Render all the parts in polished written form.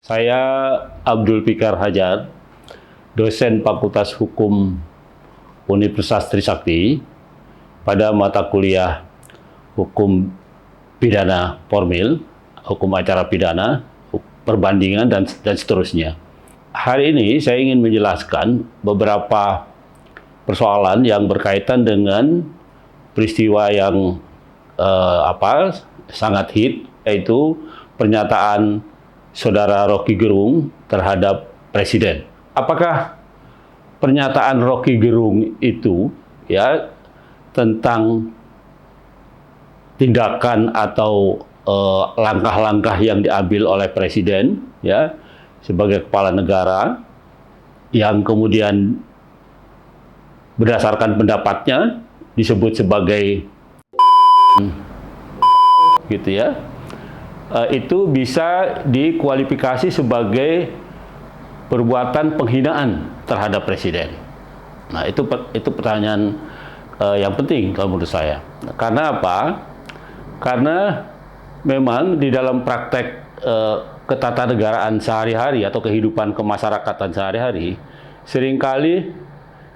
Saya Abdul Fikar Hajar, dosen Fakultas Hukum Universitas Trisakti pada mata kuliah Hukum Pidana Formil, Hukum Acara Pidana, Perbandingan, dan seterusnya. Hari ini saya ingin menjelaskan beberapa persoalan yang berkaitan dengan peristiwa yang sangat hit, yaitu pernyataan Saudara Rocky Gerung terhadap Presiden. Apakah pernyataan Rocky Gerung itu tentang tindakan atau langkah-langkah yang diambil oleh Presiden sebagai kepala negara yang kemudian berdasarkan pendapatnya disebut sebagai itu bisa dikualifikasi sebagai perbuatan penghinaan terhadap Presiden. Nah, itu pertanyaan yang penting kalau menurut saya. Karena apa? Karena memang di dalam praktek ketatanegaraan sehari-hari atau kehidupan kemasyarakatan sehari-hari, seringkali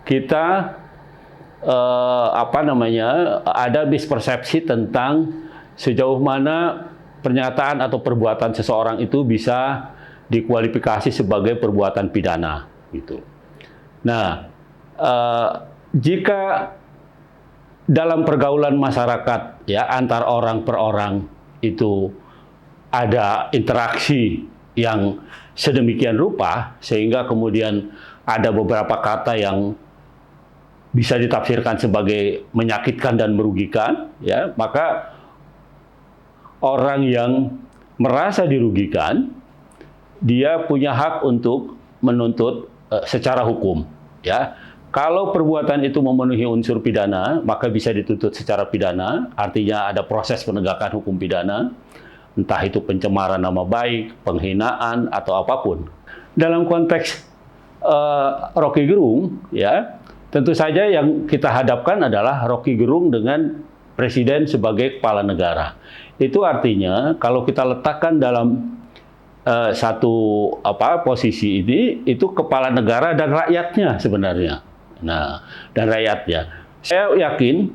kita ada mispersepsi tentang sejauh mana pernyataan atau perbuatan seseorang itu bisa dikualifikasi sebagai perbuatan pidana, gitu. Nah, jika dalam pergaulan masyarakat antar orang per orang itu ada interaksi yang sedemikian rupa sehingga kemudian ada beberapa kata yang bisa ditafsirkan sebagai menyakitkan dan merugikan, maka orang yang merasa dirugikan, dia punya hak untuk menuntut secara hukum. Kalau perbuatan itu memenuhi unsur pidana, maka bisa dituntut secara pidana, artinya ada proses penegakan hukum pidana, entah itu pencemaran nama baik, penghinaan, atau apapun. Dalam konteks Rocky Gerung, tentu saja yang kita hadapkan adalah Rocky Gerung dengan Presiden sebagai kepala negara. Itu artinya kalau kita letakkan dalam satu posisi ini, itu kepala negara dan rakyatnya sebenarnya. Nah, dan rakyatnya. Saya yakin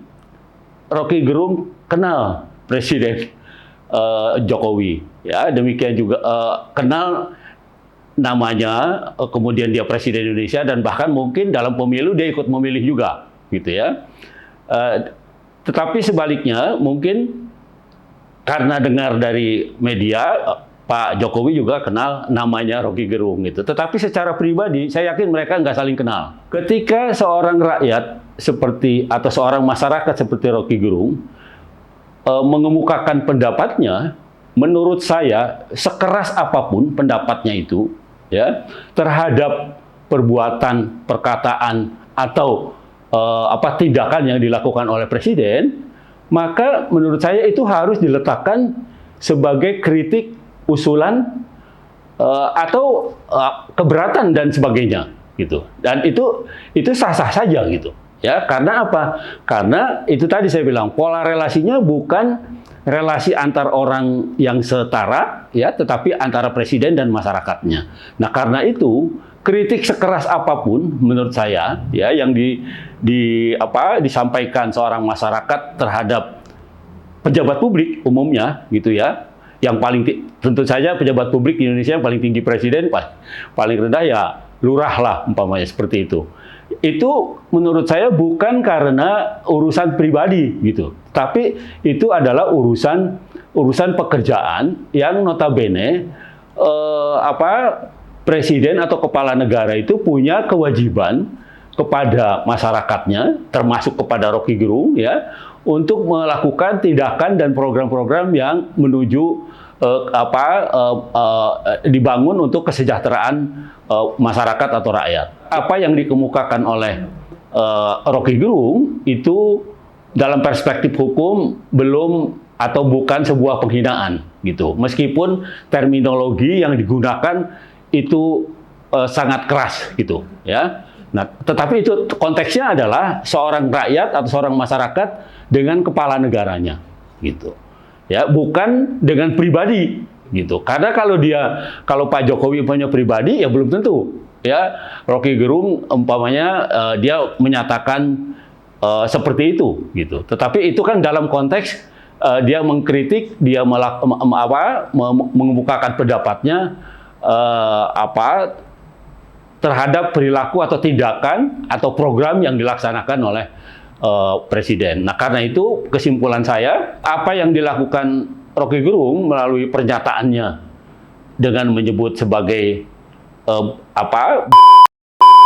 Rocky Gerung kenal Presiden Jokowi. Demikian juga kenal namanya, kemudian dia Presiden Indonesia, dan bahkan mungkin dalam pemilu dia ikut memilih juga, gitu ya. Tetapi sebaliknya, mungkin karena dengar dari media, Pak Jokowi juga kenal namanya Rocky Gerung, gitu. Tetapi secara pribadi, saya yakin mereka nggak saling kenal. Ketika seorang rakyat atau seorang masyarakat seperti Rocky Gerung mengemukakan pendapatnya, menurut saya sekeras apapun pendapatnya itu, terhadap perbuatan, perkataan atau tindakan yang dilakukan oleh Presiden, maka menurut saya itu harus diletakkan sebagai kritik, usulan, atau keberatan dan sebagainya, gitu. Dan itu sah-sah saja, gitu. Karena apa? Karena itu tadi saya bilang, pola relasinya bukan relasi antar orang yang setara, tetapi antara Presiden dan masyarakatnya. Nah, karena itu kritik sekeras apapun menurut saya yang disampaikan seorang masyarakat terhadap pejabat publik umumnya, gitu ya, yang paling tentu saja pejabat publik di Indonesia yang paling tinggi Presiden, paling rendah lurah lah umpamanya, seperti itu. Itu menurut saya bukan karena urusan pribadi, gitu, tapi itu adalah urusan pekerjaan yang notabene Presiden atau kepala negara itu punya kewajiban kepada masyarakatnya, termasuk kepada Rocky Gerung, untuk melakukan tindakan dan program-program yang menuju dibangun untuk kesejahteraan masyarakat atau rakyat. Apa yang dikemukakan oleh Rocky Gerung itu dalam perspektif hukum belum atau bukan sebuah penghinaan, gitu. Meskipun terminologi yang digunakan itu sangat keras, gitu, Nah, tetapi itu konteksnya adalah seorang rakyat atau seorang masyarakat dengan kepala negaranya, gitu. Bukan dengan pribadi gitu. Karena kalau Pak Jokowi punya pribadi ya belum tentu ya Rocky Gerung umpamanya dia menyatakan seperti itu gitu. Tetapi itu kan dalam konteks dia mengkritik, dia mengemukakan pendapatnya terhadap perilaku atau tindakan atau program yang dilaksanakan oleh Presiden. Nah, karena itu kesimpulan saya, apa yang dilakukan Rocky Gerung melalui pernyataannya dengan menyebut sebagai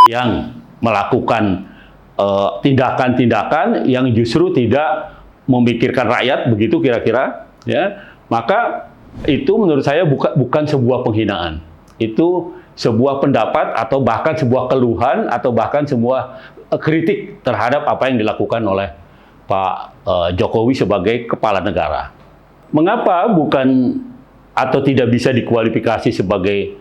yang melakukan tindakan-tindakan yang justru tidak memikirkan rakyat, begitu kira-kira, ya, maka itu menurut saya bukan sebuah penghinaan. Itu sebuah pendapat atau bahkan sebuah keluhan atau bahkan sebuah kritik terhadap apa yang dilakukan oleh Pak Jokowi sebagai kepala negara. Mengapa bukan atau tidak bisa dikualifikasi sebagai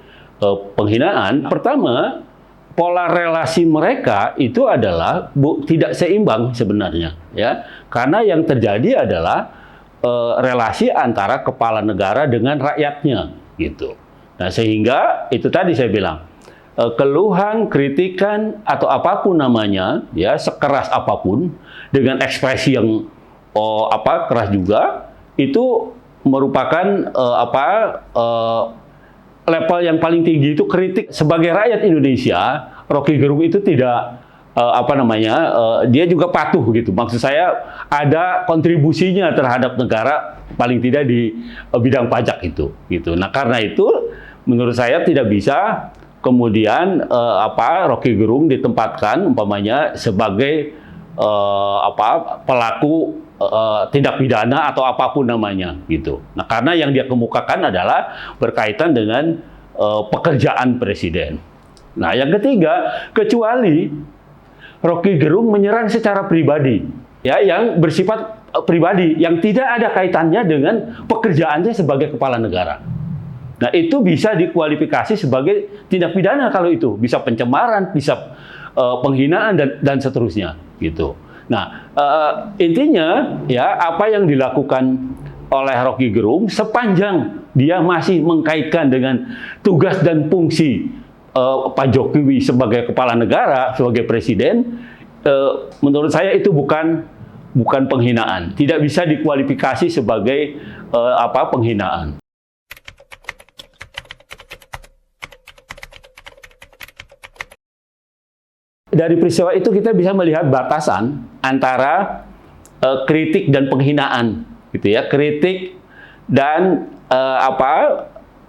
penghinaan? Pertama, pola relasi mereka itu adalah tidak seimbang sebenarnya, ya. Karena yang terjadi adalah relasi antara kepala negara dengan rakyatnya, gitu. Nah, sehingga itu tadi saya bilang, keluhan, kritikan atau apapun namanya, ya, sekeras apapun dengan ekspresi yang keras juga, itu merupakan level yang paling tinggi itu kritik. Sebagai rakyat Indonesia, Rocky Gerung itu tidak dia juga patuh gitu. Maksud saya ada kontribusinya terhadap negara paling tidak di bidang pajak itu gitu. Nah, karena itu menurut saya tidak bisa kemudian Rocky Gerung ditempatkan umpamanya sebagai pelaku tindak pidana atau apapun namanya gitu. Nah, karena yang dia kemukakan adalah berkaitan dengan pekerjaan Presiden. Nah, yang ketiga, kecuali Rocky Gerung menyerang secara pribadi, ya, yang bersifat pribadi, yang tidak ada kaitannya dengan pekerjaannya sebagai kepala negara. Nah, itu bisa dikualifikasi sebagai tindak pidana kalau itu, bisa pencemaran, bisa penghinaan dan seterusnya, gitu. Nah, intinya ya apa yang dilakukan oleh Rocky Gerung sepanjang dia masih mengkaitkan dengan tugas dan fungsi Pak Jokowi sebagai kepala negara, sebagai presiden, menurut saya itu bukan penghinaan, tidak bisa dikualifikasi sebagai penghinaan. Dari peristiwa itu kita bisa melihat batasan antara kritik dan penghinaan, gitu ya, kritik dan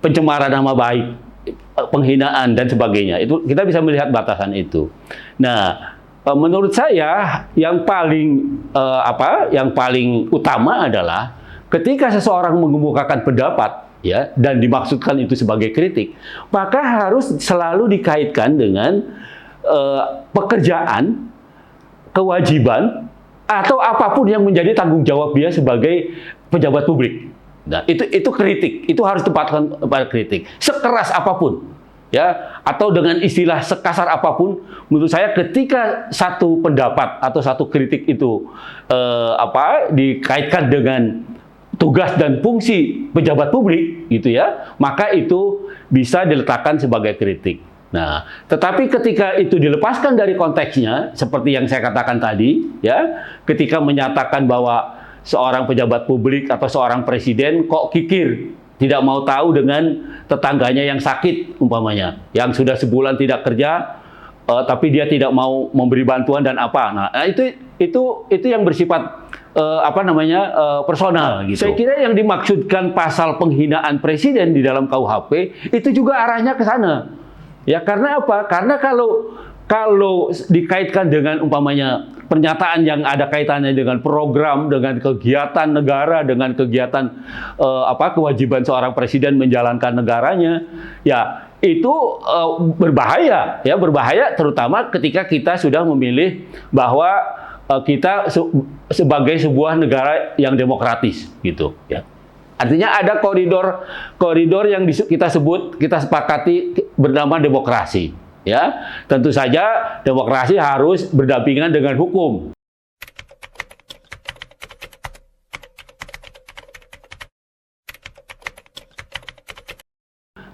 pencemaran nama baik, penghinaan dan sebagainya. Itu kita bisa melihat batasan itu. Nah, menurut saya yang paling utama adalah ketika seseorang mengemukakan pendapat, ya, dan dimaksudkan itu sebagai kritik, maka harus selalu dikaitkan dengan pekerjaan, kewajiban, atau apapun yang menjadi tanggung jawab dia sebagai pejabat publik. Nah, itu kritik, itu harus tempatkan pada kritik, sekeras apapun, ya, atau dengan istilah sekasar apapun. Menurut saya, ketika satu pendapat atau satu kritik itu dikaitkan dengan tugas dan fungsi pejabat publik, gitu ya, maka itu bisa diletakkan sebagai kritik. Nah, tetapi ketika itu dilepaskan dari konteksnya, seperti yang saya katakan tadi, ya, ketika menyatakan bahwa seorang pejabat publik atau seorang presiden kok kikir, tidak mau tahu dengan tetangganya yang sakit, umpamanya, yang sudah sebulan tidak kerja, tapi dia tidak mau memberi bantuan dan apa. Nah, itu yang bersifat personal gitu. Saya kira yang dimaksudkan pasal penghinaan presiden di dalam KUHP itu juga arahnya ke sana. Ya, karena apa? Karena kalau dikaitkan dengan umpamanya pernyataan yang ada kaitannya dengan program, dengan kegiatan negara, dengan kegiatan kewajiban seorang presiden menjalankan negaranya, ya itu berbahaya, ya, berbahaya terutama ketika kita sudah memilih bahwa kita sebagai sebuah negara yang demokratis, gitu, ya. Artinya ada koridor yang kita sepakati bernama demokrasi, ya. Tentu saja demokrasi harus berdampingan dengan hukum.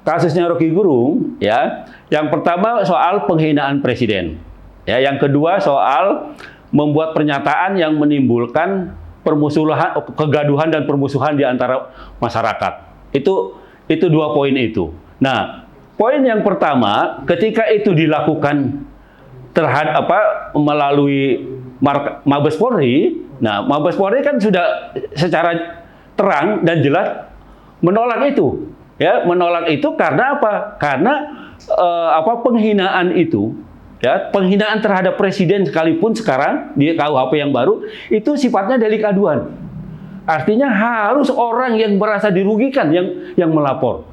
kasusnya Rocky Gerung, ya, yang pertama soal penghinaan presiden, ya, yang kedua soal membuat pernyataan yang menimbulkan permusuhan, kegaduhan dan permusuhan di antara masyarakat. Itu 2 poin itu. Nah, poin yang pertama, ketika itu dilakukan terhadap melalui Mabes Polri, nah Mabes Polri kan sudah secara terang dan jelas menolak itu. Ya, menolak itu karena apa? Karena penghinaan itu, ya, penghinaan terhadap presiden sekalipun sekarang di KUHP yang baru itu sifatnya delik aduan. Artinya harus orang yang merasa dirugikan yang melapor.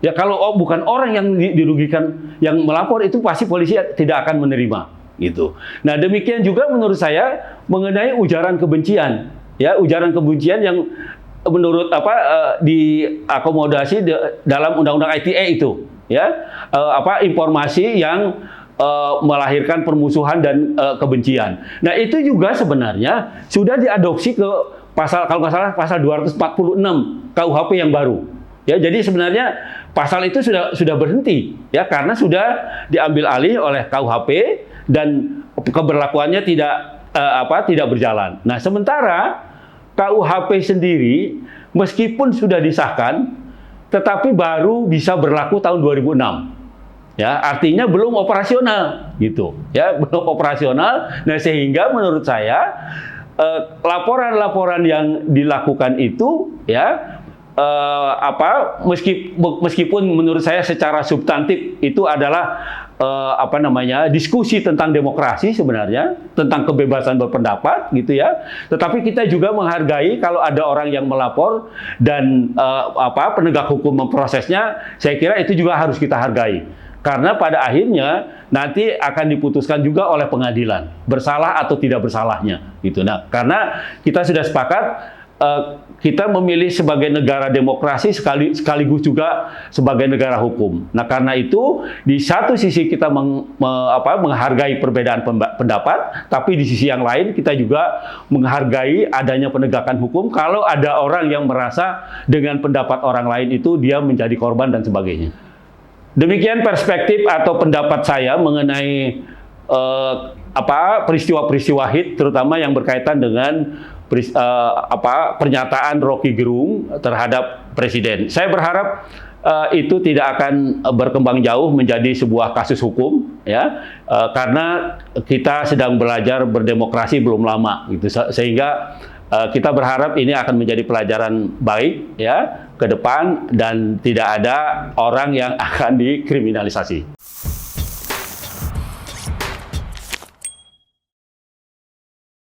Ya, kalau bukan orang yang dirugikan yang melapor, itu pasti polisi tidak akan menerima gitu. Nah, demikian juga menurut saya mengenai ujaran kebencian. Ya, ujaran kebencian yang menurut diakomodasi dalam Undang-Undang ITE itu, ya, informasi yang melahirkan permusuhan dan kebencian. Nah, itu juga sebenarnya sudah diadopsi ke pasal, kalau nggak salah, pasal 246 KUHP yang baru. Ya, jadi sebenarnya pasal itu sudah berhenti, ya, karena sudah diambil alih oleh KUHP dan keberlakuannya tidak berjalan. Nah, sementara KUHP sendiri meskipun sudah disahkan, tetapi baru bisa berlaku tahun 2006. Ya, artinya belum operasional gitu. Ya, belum operasional. Nah, sehingga menurut saya laporan-laporan yang dilakukan itu, ya, meskipun menurut saya secara substantif itu adalah diskusi tentang demokrasi sebenarnya, tentang kebebasan berpendapat gitu ya. Tetapi kita juga menghargai kalau ada orang yang melapor dan penegak hukum memprosesnya, saya kira itu juga harus kita hargai. Karena pada akhirnya nanti akan diputuskan juga oleh pengadilan bersalah atau tidak bersalahnya gitu. Nah, karena kita sudah sepakat kita memilih sebagai negara demokrasi sekaligus juga sebagai negara hukum. Nah, karena itu di satu sisi kita menghargai perbedaan pendapat, tapi di sisi yang lain kita juga menghargai adanya penegakan hukum kalau ada orang yang merasa dengan pendapat orang lain itu dia menjadi korban dan sebagainya. Demikian perspektif atau pendapat saya mengenai peristiwa-peristiwa HIT, terutama yang berkaitan dengan pernyataan Rocky Gerung terhadap presiden. Saya berharap itu tidak akan berkembang jauh menjadi sebuah kasus hukum, ya, karena kita sedang belajar berdemokrasi belum lama, gitu, sehingga kita berharap ini akan menjadi pelajaran baik, ya, ke depan dan tidak ada orang yang akan dikriminalisasi.